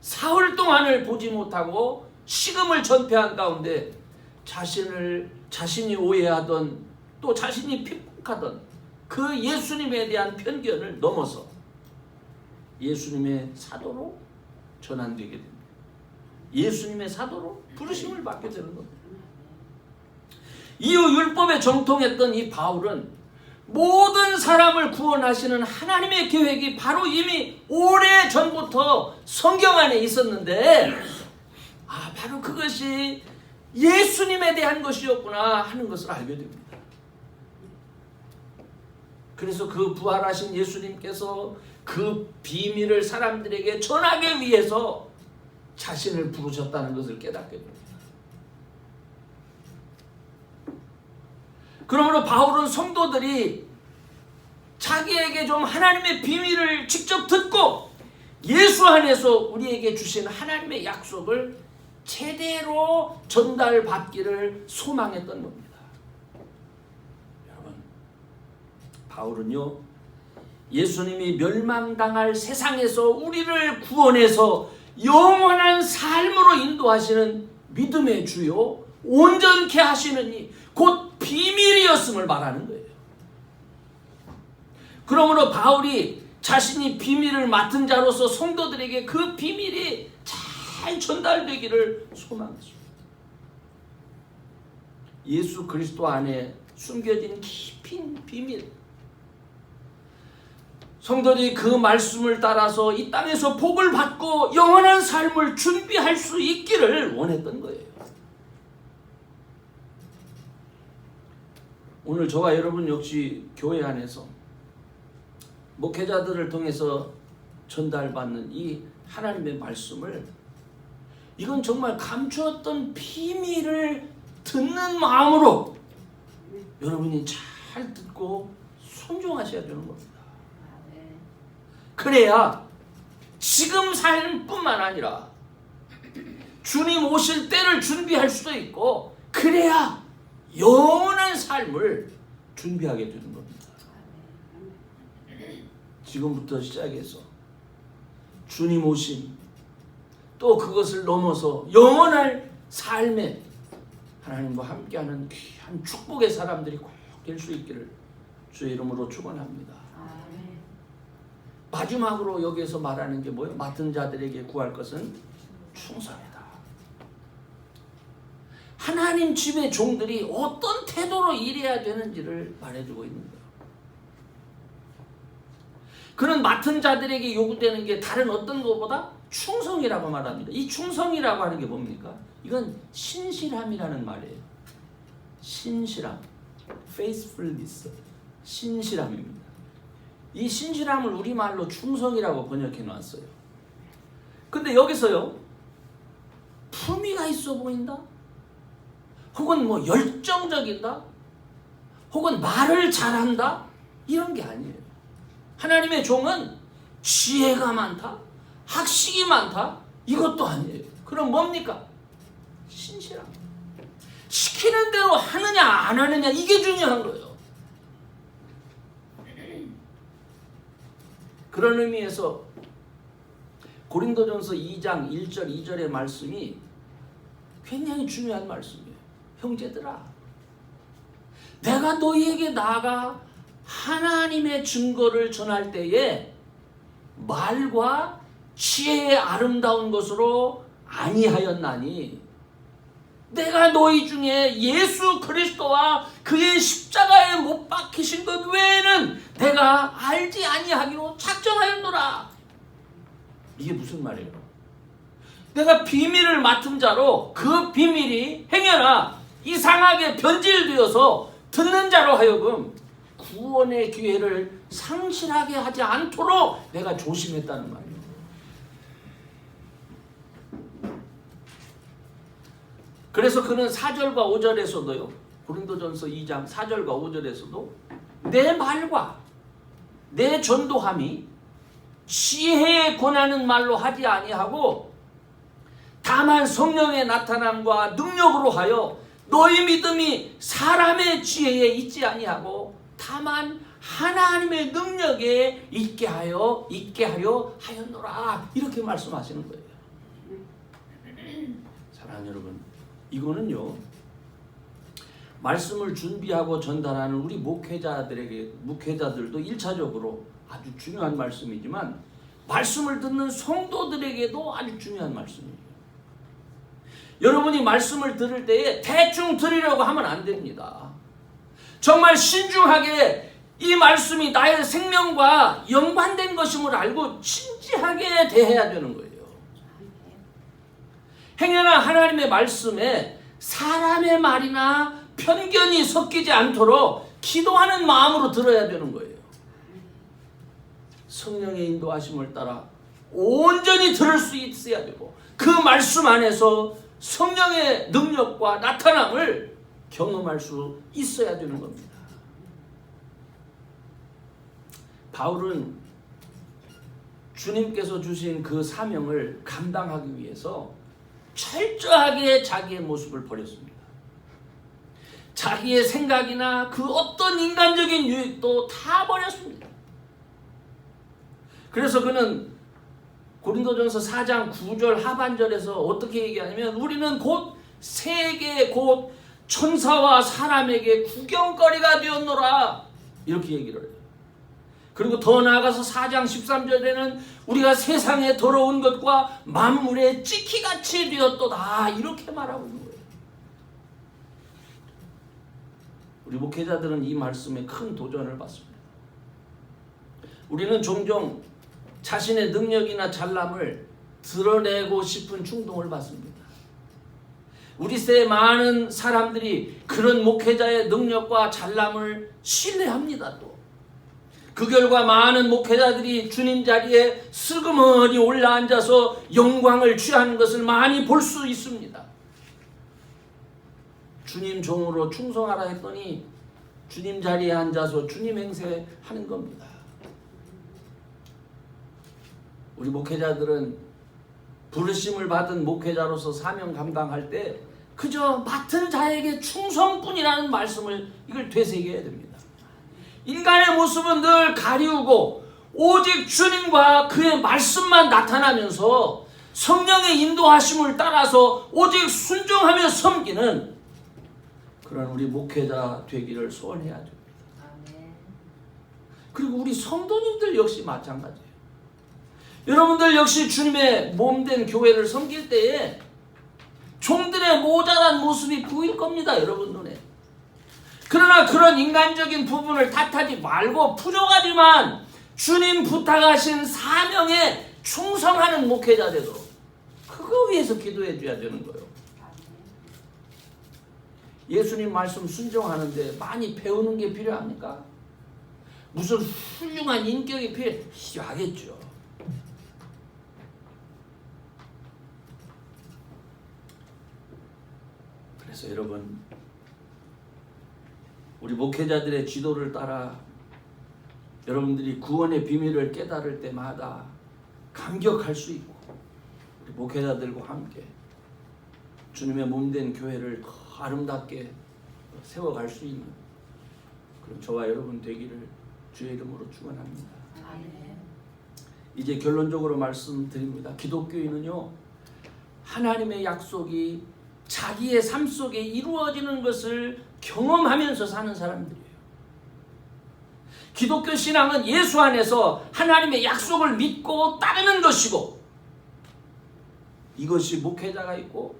사흘 동안을 보지 못하고 식음을 전폐한 가운데 자신이 오해하던 또 자신이 핍박하던 그 예수님에 대한 편견을 넘어서 예수님의 사도로 전환되게 됩니다. 예수님의 사도로 부르심을 받게 되는 겁니다. 이후 율법에 정통했던 이 바울은 모든 사람을 구원하시는 하나님의 계획이 바로 이미 오래 전부터 성경 안에 있었는데 바로 그것이 예수님에 대한 것이었구나 하는 것을 알게 됩니다. 그래서 그 부활하신 예수님께서 그 비밀을 사람들에게 전하기 위해서 자신을 부르셨다는 것을 깨닫게 됩니다. 그러므로 바울은 성도들이 자기에게 좀 하나님의 비밀을 직접 듣고 예수 안에서 우리에게 주신 하나님의 약속을 제대로 전달받기를 소망했던 겁니다. 여러분, 바울은요, 예수님이 멸망당할 세상에서 우리를 구원해서 영원한 삶으로 인도하시는 믿음의 주요 온전케 하시는 이 곧 비밀이었음을 말하는 거예요. 그러므로 바울이 자신이 비밀을 맡은 자로서 성도들에게 그 비밀이 잘 전달되기를 소망했습니다. 예수 그리스도 안에 숨겨진 깊은 비밀, 성도들이 그 말씀을 따라서 이 땅에서 복을 받고 영원한 삶을 준비할 수 있기를 원했던 거예요. 오늘 저와 여러분 역시 교회 안에서 목회자들을 통해서 전달받는 이 하나님의 말씀을 이건 정말 감추었던 비밀을 듣는 마음으로 여러분이 잘 듣고 순종하셔야 되는 겁니다. 그래야 지금 삶뿐만 아니라 주님 오실 때를 준비할 수도 있고 그래야 영원한 삶을 준비하게 되는 겁니다. 지금부터 시작해서 주님 오심 또 그것을 넘어서 영원할 삶에 하나님과 함께하는 귀한 축복의 사람들이 꼭 될 수 있기를 주의 이름으로 축원합니다. 마지막으로 여기에서 말하는 게 뭐예요? 맡은 자들에게 구할 것은 충성이다. 하나님 집의 종들이 어떤 태도로 일해야 되는지를 말해주고 있는 거예요. 그는 맡은 자들에게 요구되는 게 다른 어떤 것보다 충성이라고 말합니다. 이 충성이라고 하는 게 뭡니까? 이건 신실함이라는 말이에요. 신실함, faithfulness, 신실함입니다. 이 신실함을 우리말로 충성이라고 번역해 놨어요. 근데 여기서요, 품위가 있어 보인다? 혹은 뭐 열정적이다? 혹은 말을 잘한다? 이런 게 아니에요. 하나님의 종은 지혜가 많다? 학식이 많다? 이것도 아니에요. 그럼 뭡니까? 신실함. 시키는 대로 하느냐 안 하느냐 이게 중요한 거예요. 그런 의미에서 고린도전서 2장 1절 2절의 말씀이 굉장히 중요한 말씀이에요. 형제들아, 내가 너희에게 나아가 하나님의 증거를 전할 때에 말과 지혜의 아름다운 것으로 아니하였나니 내가 너희 중에 예수 그리스도와 그의 십자가에 못 박히신 것 외에는 내가 알지 아니하기로 작정하였노라. 이게 무슨 말이에요? 내가 비밀을 맡은 자로 그 비밀이 행여나 이상하게 변질되어서 듣는 자로 하여금 구원의 기회를 상실하게 하지 않도록 내가 조심했다는 말이에요. 그래서 그는 4절과 5절에서도요. 고린도전서 2장 4절과 5절에서도 내 말과 내 전도함이 지혜에 권하는 말로 하지 아니하고 다만 성령의 나타남과 능력으로 하여 너희 믿음이 사람의 지혜에 있지 아니하고 다만 하나님의 능력에 있게 하여 하였노라. 이렇게 말씀하시는 거예요. 사랑하는 여러분, 이거는요 말씀을 준비하고 전달하는 우리 목회자들도 1차적으로 아주 중요한 말씀이지만 말씀을 듣는 성도들에게도 아주 중요한 말씀이에요. 여러분이 말씀을 들을 때에 대충 들으려고 하면 안 됩니다. 정말 신중하게 이 말씀이 나의 생명과 연관된 것임을 알고 진지하게 대해야 되는 거예요. 행여나 하나님의 말씀에 사람의 말이나 편견이 섞이지 않도록 기도하는 마음으로 들어야 되는 거예요. 성령의 인도하심을 따라 온전히 들을 수 있어야 되고 그 말씀 안에서 성령의 능력과 나타남을 경험할 수 있어야 되는 겁니다. 바울은 주님께서 주신 그 사명을 감당하기 위해서 철저하게 자기의 모습을 버렸습니다. 자기의 생각이나 그 어떤 인간적인 유익도 다 버렸습니다. 그래서 그는 고린도전서 4장 9절 하반절에서 어떻게 얘기하냐면 우리는 곧 세계 곧 천사와 사람에게 구경거리가 되었노라 이렇게 얘기를 해요. 그리고 더 나아가서 4장 13절에는 우리가 세상에 더러운 것과 만물의 찌키같이 되었도다 이렇게 말하고 있는 거예요. 우리 목회자들은 이 말씀에 큰 도전을 받습니다. 우리는 종종 자신의 능력이나 잘남을 드러내고 싶은 충동을 받습니다. 우리 세대 많은 사람들이 그런 목회자의 능력과 잘남을 신뢰합니다. 또 그 결과 많은 목회자들이 주님 자리에 슬그머니 올라앉아서 영광을 취하는 것을 많이 볼 수 있습니다. 주님 종으로 충성하라 했더니 주님 자리에 앉아서 주님 행세하는 겁니다. 우리 목회자들은 부르심을 받은 목회자로서 사명 감당할 때 그저 맡은 자에게 충성뿐이라는 말씀을 이걸 되새겨야 됩니다. 인간의 모습은 늘 가리우고 오직 주님과 그의 말씀만 나타나면서 성령의 인도하심을 따라서 오직 순종하며 섬기는 그런 우리 목회자 되기를 소원해야 됩니다. 그리고 우리 성도님들 역시 마찬가지예요. 여러분들 역시 주님의 몸된 교회를 섬길 때에 종들의 모자란 모습이 보일 겁니다. 여러분 눈에. 그러나 그런 인간적인 부분을 탓하지 말고 부족하지만 주님 부탁하신 사명에 충성하는 목회자 되도록 그거 위해서 기도해 줘야 되는 거예요. 예수님 말씀 순종하는데 많이 배우는 게 필요합니까? 무슨 훌륭한 인격이 필요하겠죠. 그래서 여러분 우리 목회자들의 지도를 따라 여러분들이 구원의 비밀을 깨달을 때마다 감격할 수 있고 우리 목회자들과 함께 주님의 몸된 교회를 더 아름답게 세워갈 수 있는 그런 저와 여러분 되기를 주의 이름으로 축원합니다. 이제 결론적으로 말씀드립니다. 기독교인은요 하나님의 약속이 자기의 삶 속에 이루어지는 것을 경험하면서 사는 사람들이에요. 기독교 신앙은 예수 안에서 하나님의 약속을 믿고 따르는 것이고 이것이 목회자가 있고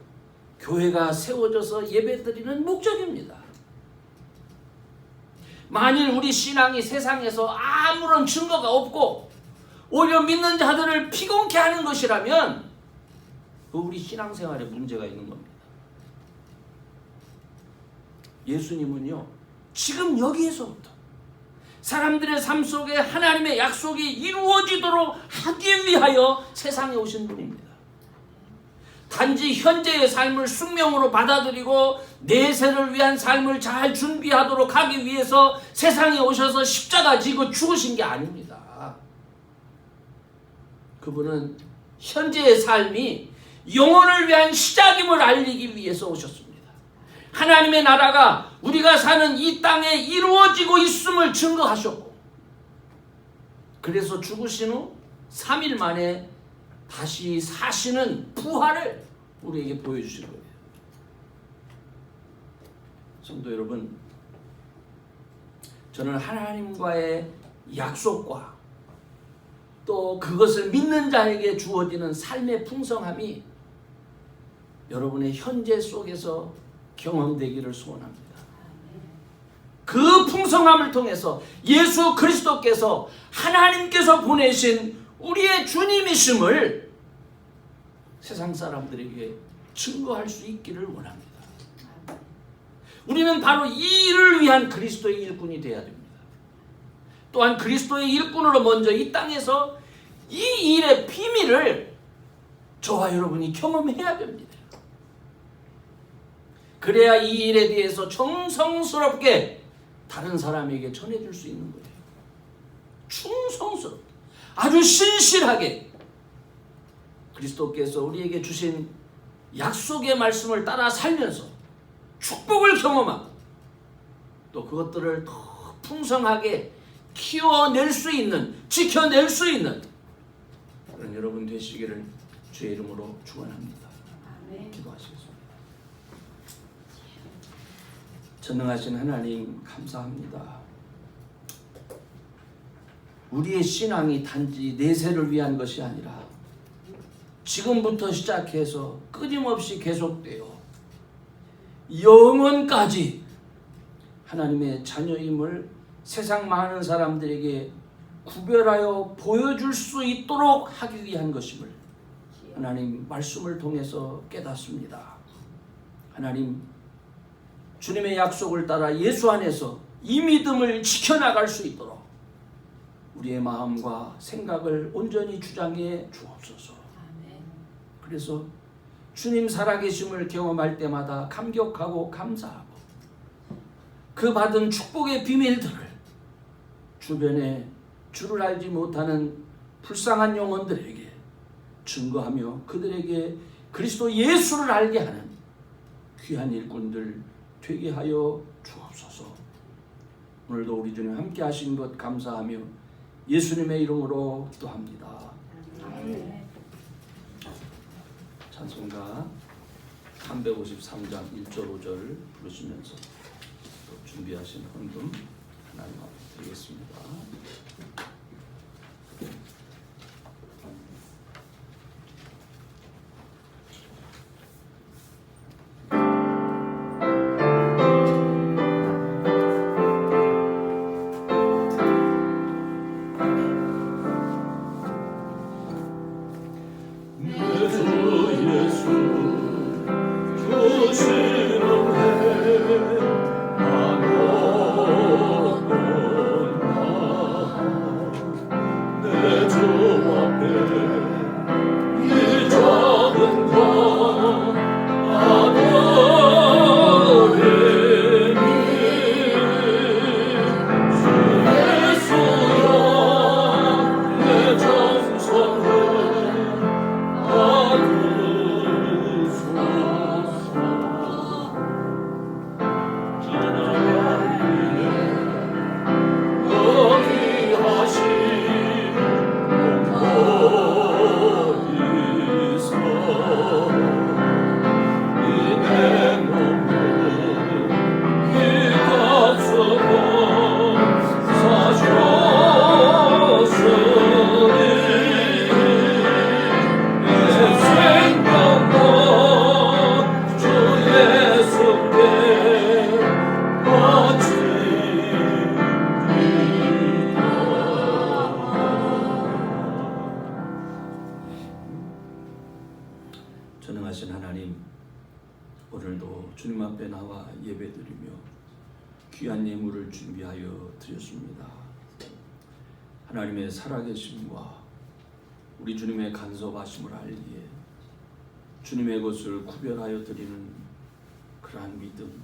교회가 세워져서 예배드리는 목적입니다. 만일 우리 신앙이 세상에서 아무런 증거가 없고 오히려 믿는 자들을 피곤케 하는 것이라면 우리 신앙생활에 문제가 있는 겁니다. 예수님은요, 지금 여기에서부터 사람들의 삶 속에 하나님의 약속이 이루어지도록 하기 위하여 세상에 오신 분입니다. 단지 현재의 삶을 숙명으로 받아들이고 내세를 위한 삶을 잘 준비하도록 하기 위해서 세상에 오셔서 십자가 지고 죽으신 게 아닙니다. 그분은 현재의 삶이 영혼을 위한 시작임을 알리기 위해서 오셨습니다. 하나님의 나라가 우리가 사는 이 땅에 이루어지고 있음을 증거하셨고, 그래서 죽으신 후 3일 만에 다시 사시는 부활을 우리에게 보여주신 거예요. 성도 여러분, 저는 하나님과의 약속과 또 그것을 믿는 자에게 주어지는 삶의 풍성함이 여러분의 현재 속에서 경험되기를 소원합니다. 그 풍성함을 통해서 예수 그리스도께서 하나님께서 보내신 우리의 주님이심을 세상 사람들에게 증거할 수 있기를 원합니다. 우리는 바로 이 일을 위한 그리스도의 일꾼이 되어야 됩니다. 또한 그리스도의 일꾼으로 먼저 이 땅에서 이 일의 비밀을 저와 여러분이 경험해야 됩니다. 그래야 이 일에 대해서 정성스럽게 다른 사람에게 전해줄 수 있는 거예요. 충성스럽게, 아주 신실하게 그리스도께서 우리에게 주신 약속의 말씀을 따라 살면서 축복을 경험하고 또 그것들을 더 풍성하게 키워낼 수 있는, 지켜낼 수 있는 그런 여러분 되시기를 주의 이름으로 축원합니다. 기도하시겠습니다. 전능하신 하나님, 감사합니다. 우리의 신앙이 단지 내세를 위한 것이 아니라 지금부터 시작해서 끊임없이 계속되어 영원까지 하나님의 자녀임을 세상 많은 사람들에게 구별하여 보여줄 수 있도록 하기 위한 것임을 하나님 말씀을 통해서 깨닫습니다. 하나님, 주님의 약속을 따라 예수 안에서 이 믿음을 지켜나갈 수 있도록 우리의 마음과 생각을 온전히 주장해 주옵소서. 그래서 주님 살아계심을 경험할 때마다 감격하고 감사하고 그 받은 축복의 비밀들을 주변에 주를 알지 못하는 불쌍한 영혼들에게 증거하며 그들에게 그리스도 예수를 알게 하는 귀한 일꾼들 되게 하여 주옵소서. 오늘도 우리 주님 함께 하신 것 감사하며 예수님의 이름으로 기도합니다. 찬송가 353장 1절 5절 부르시면서 또 준비하신 헌금 하나님 앞에 드리겠습니다. 주 주님 앞에 나와 예배드리며 귀한 예물을 준비하여 드렸습니다. 하나님의 살아계심과 우리 주님의 간섭하심을 알기에 주님의 것을 구별하여 드리는 그러한 믿음,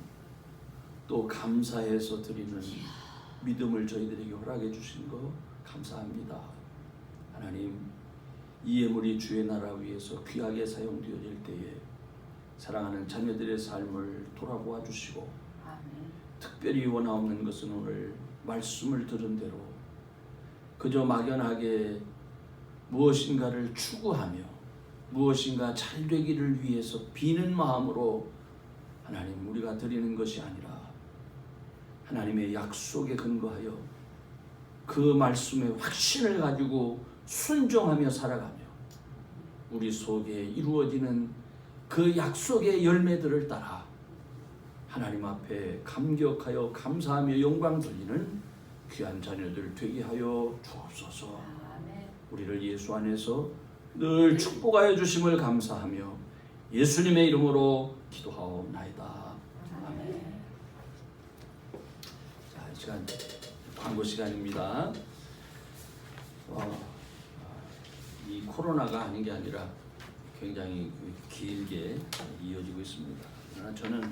또 감사해서 드리는 믿음을 저희들에게 허락해 주신 거 감사합니다. 하나님, 이 예물이 주의 나라 위해서 귀하게 사용되어질 때에 사랑하는 자녀들의 삶을 돌아보아 주시고, 특별히 원하옵는 것은 오늘 말씀을 들은 대로 그저 막연하게 무엇인가를 추구하며 무엇인가 잘 되기를 위해서 비는 마음으로 하나님 우리가 드리는 것이 아니라 하나님의 약속에 근거하여 그 말씀의 확신을 가지고 순종하며 살아가며 우리 속에 이루어지는 그 약속의 열매들을 따라 하나님 앞에 감격하여 감사하며 영광 돌리는 귀한 자녀들 되게 하여 주옵소서. 우리를 예수 안에서 늘 축복하여 주심을 감사하며 예수님의 이름으로 기도하옵나이다. 아멘. 자, 이 시간 광고 시간입니다. 이 코로나가 아닌 게 아니라 굉장히 길게 이어지고 있습니다. 그러나 저는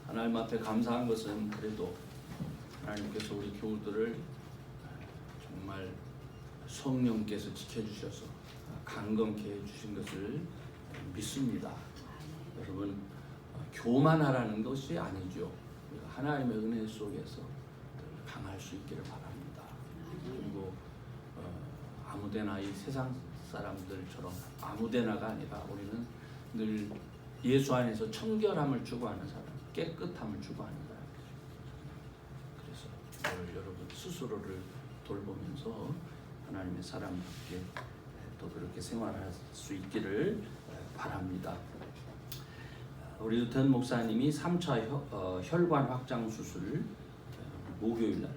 하나님 앞에 감사한 것은 그래도 하나님께서 우리 교우들을 정말 성령께서 지켜주셔서 강건케 해주신 것을 믿습니다. 여러분, 교만하라는 것이 아니죠. 하나님의 은혜 속에서 강할 수 있기를 바랍니다. 그리고 아무데나 이 세상 사람들처럼 아무데나가 아니라 우리는 늘 예수 안에서 청결함을 추구하는 사람, 깨끗함을 추구하는 사람이죠. 그래서 여러분 스스로를 돌보면서 하나님의 사람답게 또 그렇게 생활할 수 있기를 바랍니다. 우리 유태현 목사님이 3차 혈관 확장 수술을 목요일 날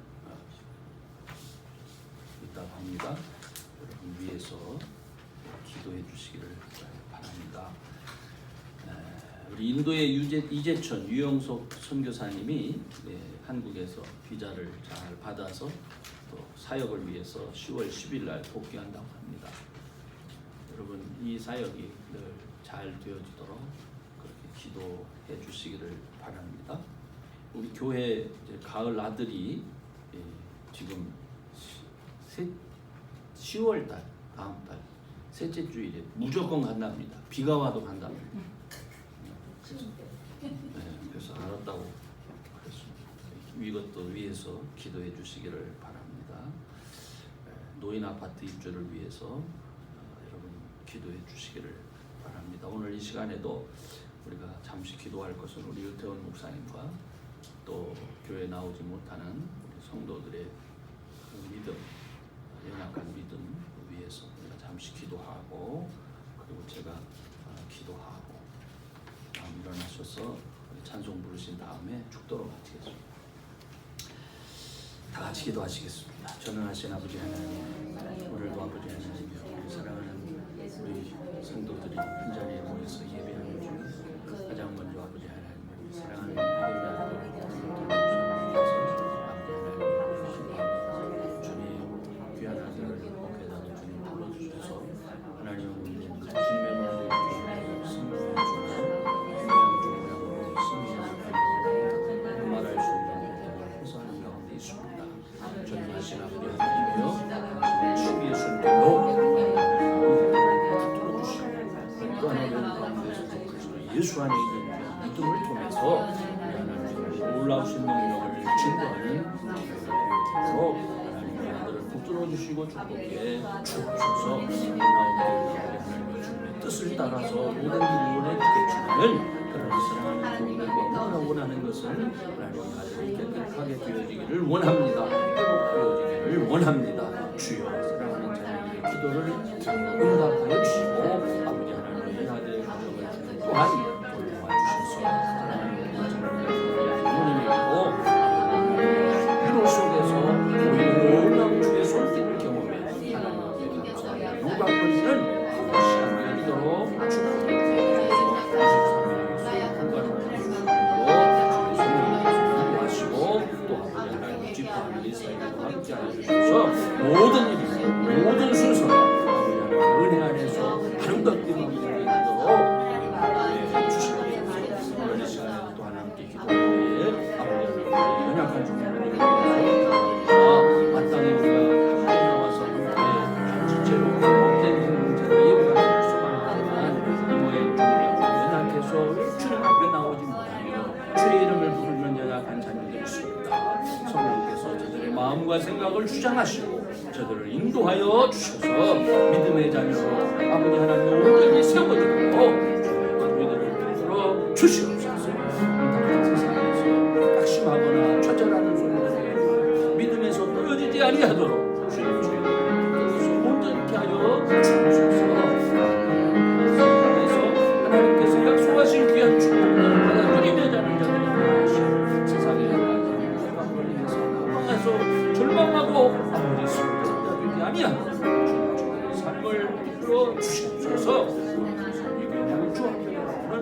있다고 합니다. 여러분 위해서 기도해 주시기를 바랍니다. 우리 인도의 이재천 유영석 선교사님이 한국에서 비자를 잘 받아서 또 사역을 위해서 10월 10일 날 복귀한다고 합니다. 여러분 이 사역이 늘 잘 되어지도록 그렇게 기도해 주시기를 바랍니다. 우리 교회 이제 가을 아들이 지금 10월 달 다음 달 셋째 주일에 무조건 간답니다. 비가 와도 간답니다. 그래서 알았다고 그랬습니다. 이것도 위해서 기도해 주시기를 바랍니다. 노인 아파트 입주를 위해서 여러분 기도해 주시기를 바랍니다. 오늘 이 시간에도 우리가 잠시 기도할 것은 우리 유태원 목사님과 또 교회 나오지 못하는 우리 성도들의 그 믿음, 연약한 믿음 위해서 우리가 잠시 기도하고 그리고 제가 기도하고 일어나셔서 찬송 부르신 다음에 죽도록 마치겠습니다. 다 같이 기도하시겠습니다. 전능하신 아버지 하나님, 오늘도 아버지 하나님이여 우리 사랑하는 우리 성도들이 한 자리에 모여서 예배하는 중에 가장 먼저 아버지 하나님 사랑하는 주님 귀한 아들을 목회자도 주님 불러주셔서 하나님 주님의 마음을 승리해 주는 말할 수 없는 호소하는 가운데 있습니다. 전능하신 아버지 하나님이여 주의 손길로 예수 안에 있는 믿음을 통해서 하나님의 놀라우신 능력을 증거하는 교회로 하나님의 아들을 붙들어 주시고 축복해 주옵소서. 하나님의 주님의 뜻을 따라서 모든 일원에 기대주는 그런 사랑하는 교우들과 우리가 원하는 것을 하나님의 아들이 깨끗하게 되어지기를 원합니다. 회복되어지기를 원합니다. 주여 사랑하는 자녀의 기도를 응답하여 주시고 아버지 하나님의 아들의 가정을 주는 또한 도와주셔서 부모님이고 위로 속에서 놀라운 주의 손길을 경험해 하나님 앞에 감사하며 영광 돌리는 시간 되도록 축복해 주옵소서. 23일 기뻐하는 이 사회로 함께 하셔서 모든 일이 모든 순서가 아버지 하나님 은혜 안에서 아름답게 마무리되도록 주시옵소서. 오늘 이 시간에 또 하나님께 기도할 때에 아버지 하나님 연약한 종들을 위해서 마땅히 우리가 함께 나와서 함께 실제로 복된 공동체가 예배가 수많은 이모의 종들이 연약해서 주님 앞에 나오지 못하며 주의 이름을 부르는 연약한 자녀들이 있습니다. 성령께서 저들의 마음과 생각을 주장하시고 저들을 인도하여 주셔서 믿음의 자녀로 아버지 하나님의 온전히 세워지도록 우리들을 불러 주시옵소서. 답답한 세상에서 낙심하거나 좌절하는 소리를 믿음에서 떨어지지 아니하도록 주님 주님께서 온전히 하여 주옵소서. 세상에서 하나님께서 약속하신 귀한 축복을 받아 누리며 자는 자들이 되시고 세상에 가진 걸리면서 도망가서 절망하고 아무리 숨겨지지 아니하도록 주님의 삶을 이끌어 주시옵소서. 이 교회는 주 앞에 나오는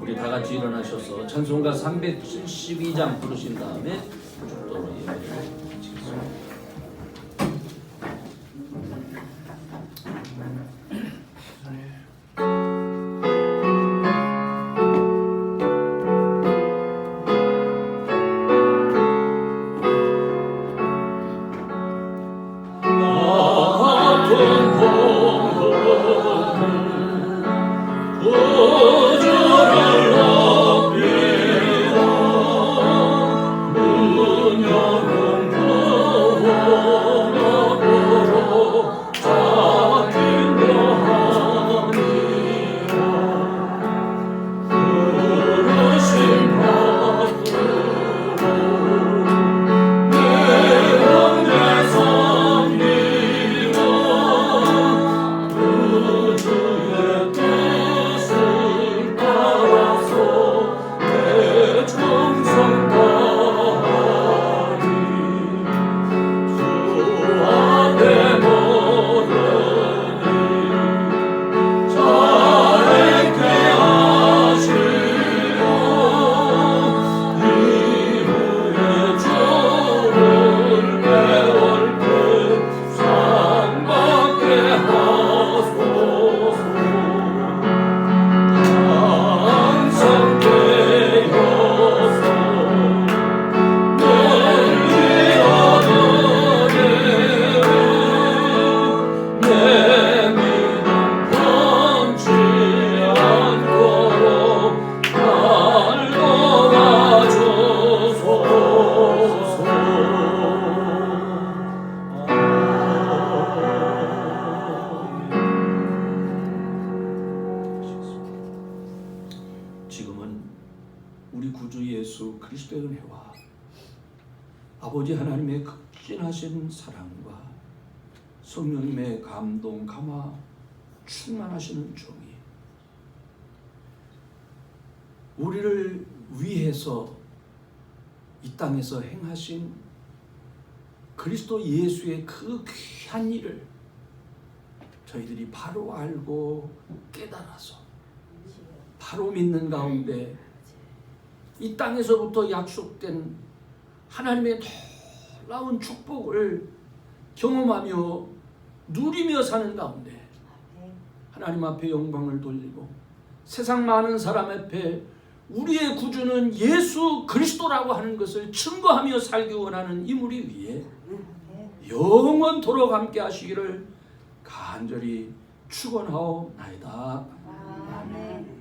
우리 다 같이 일어나셔서 찬송가 372장 부르신 다음에 축도로 예배를 마치겠습니다. 우리 구주 예수 그리스도의 은혜와 아버지 하나님의 극진하신 사랑과 성령님의 감동, 감화 충만하시는 종이 우리를 위해서 이 땅에서 행하신 그리스도 예수의 그 귀한 일을 저희들이 바로 알고 깨달아서 바로 믿는 가운데 이 땅에서부터 약속된 하나님의 놀라운 축복을 경험하며 누리며 사는 가운데 하나님 앞에 영광을 돌리고 세상 많은 사람 앞에 우리의 구주는 예수 그리스도라고 하는 것을 증거하며 살기 원하는 이 무리 위에 영원토록 함께 하시기를 간절히 축원하옵나이다. 아멘.